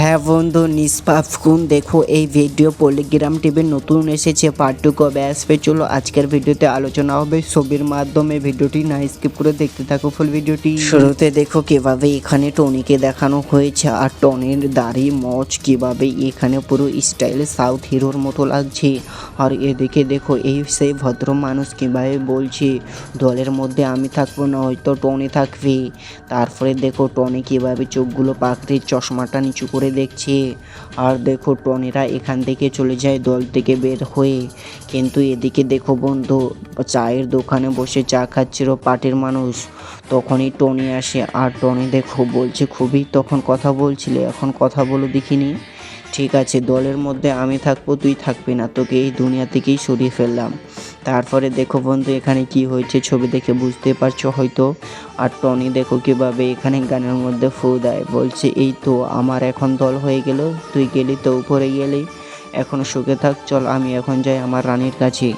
হ্যাঁ বন্ধু, নিষ্পাপ দেখো এই ভিডিও পলিগ্রাম টিভির নতুন এসেছে, পার্ট 2 কবে আসবে চলো আজকের ভিডিওতে আলোচনা হবে ছবির মাধ্যমে। ভিডিওটি না স্কিপ করে দেখতে থাকো ফুল ভিডিওটি। শুরুতে দেখো কিভাবে এখানে টনিকে দেখানো হয়েছে, আর টনির দাড়ি মচ কিভাবে এখানে পুরো স্টাইলে সাউথ হিরোর মতো লাগছে। আর এদিকে দেখো এই সেই ভদ্র মানুষ কিভাবে বলছে দলের মধ্যে আমি থাকবো না, হয়তো টনি থাকবে। তারপরে দেখো টনি কিভাবে চোখগুলো পাকড়ে চশমাটা নিচু করে দেখছে। আর দেখো টনিরা এখান থেকে চলে যায় দল থেকে বের হয়ে। কিন্তু এদিকে দেখো বন্ধু, চায়ের দোকানে বসে চা খাচ্ছিল পার্টির মানুষ, তখনই টনি আসে। আর টনি দেখো বলছে খুবই তখন কথা বলছিলে, এখন কথা বলো দেখিনি। ঠিক আছে, দলের মধ্যে আমি থাকবো, তুই থাকবি না, তোকে এই দুনিয়া থেকেই সরিয়ে ফেললাম। তারপরে দেখো বন্ধু এখানে কি হয়েছে ছবি দেখে বুঝতে পারছো হয়তো। আর টনি দেখো কিভাবে এখানে গানের মধ্যে ফু দেয়, বলছে এই তো আমার এখন দল হয়ে গেল, তুই গেলি তো উপরে গেলি, এখন সুখে থাক, চল আমি এখন যাই আমার রানীর কাছে।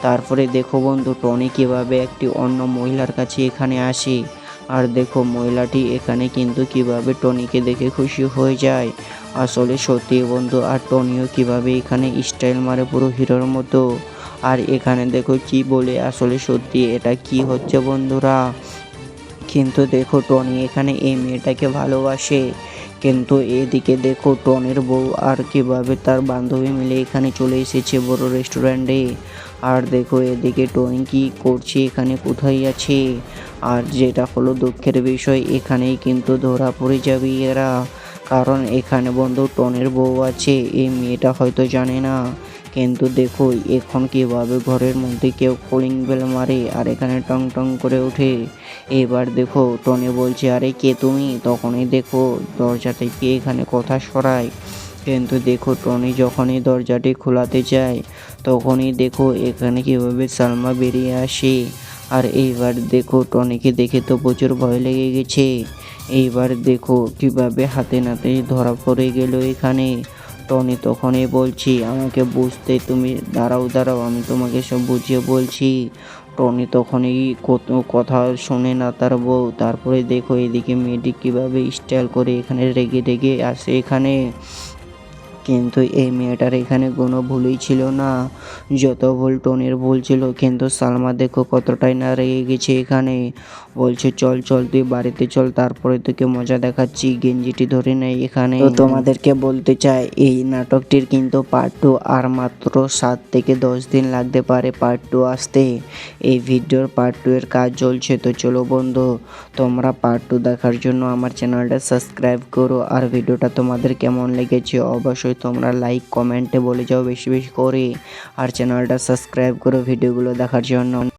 তারপরে দেখো বন্ধু টনি কিভাবে একটি অন্য মহিলার কাছে এখানে আসে। আর দেখো মহিলাটি এখানে কিন্তু কিভাবে টনিকে দেখে খুশি হয়ে যায়। আসলে সত্যি বন্ধু, আর টনিও কিভাবে এখানে স্টাইল মারে পুরো হিরোর মতো। আর এখানে দেখো কি বলে, আসলে সত্যি এটা কি হচ্ছে বন্ধুরা। কিন্তু দেখো টনি এখানে এই মেয়েটাকে ভালোবাসে। কিন্তু এদিকে দেখো টনির বউ আর কিভাবে তার বান্ধবী মিলে এখানে চলে এসেছে বড় রেস্টুরেন্টে। আর দেখো এদিকে টনি কি করছে, এখানে কোথায় আছে। আর যেটা হলো দুঃখের বিষয়, এখানেই কিন্তু ধরা পড়ে যাবে এরা, কারণ এখানে বন্ধু টনির বউ আছে, এই মেয়েটা হয়তো জানে না। কিন্তু দেখো এখন কিভাবে ঘরের মধ্যে কেউ কলিং বেল মারে আর এখানে টং টং করে ওঠে। এবার দেখো টনি বলছে আরে কে তুমি, তখনই দেখো দরজা থেকে এখানে কথা সরায়। কিন্তু দেখো টনি যখনই দরজাটি খোলাতে যায়, তখনই দেখো এখানে কিভাবে সালমা বেরিয়ে আসে। আর এইবার দেখো টনিকে দেখে তো প্রচুর ভয় লেগে গেছে। এইবার দেখো কিভাবে হাতে নাতে ধরা পড়ে গেল এখানে। টনি তখনই বলছি আমাকে বুঝতে, তুমি দাঁড়াও দাঁড়াও, আমি তোমাকে সব বুঝিয়ে বলছি। টনি তখনই কথা শোনে না তার বউ। তারপরে দেখো এদিকে মেয়েটি কীভাবে স্টাইল করে এখানে রেগে রেগে আসে এখানে। কিন্তু এই মেয়েটার এখানে কোনো ভুলই ছিল না, যত ভুল টনির ভুল ছিল। কিন্তু সালমা দেখো কতটাই না রেগে গেছে এখানে, বলছে চল চল তুই বাড়িতে চল, তারপরে তোকে মজা দেখাচ্ছি, গেঞ্জিটি ধরে নেয় এখানে। তো তোমাদেরকে বলতে চাই এই নাটকটির কিন্তু পার্ট 2 আর মাত্র 7 থেকে 10 দিন লাগতে পারে পার্ট 2 আসতে। এই ভিডিওর পার্ট 2 এর কাজ চলছে। তো চলো বন্ধু, তোমরা পার্ট 2 দেখার জন্য আমার চ্যানেলটা সাবস্ক্রাইব করো। আর ভিডিওটা তোমাদের কেমন লেগেছে অবশ্যই তোমরা লাইক কমেন্টে বলে যাও বেশি বেশি করে। আর চ্যানেলটা সাবস্ক্রাইব করো ভিডিওগুলো দেখার জন্য।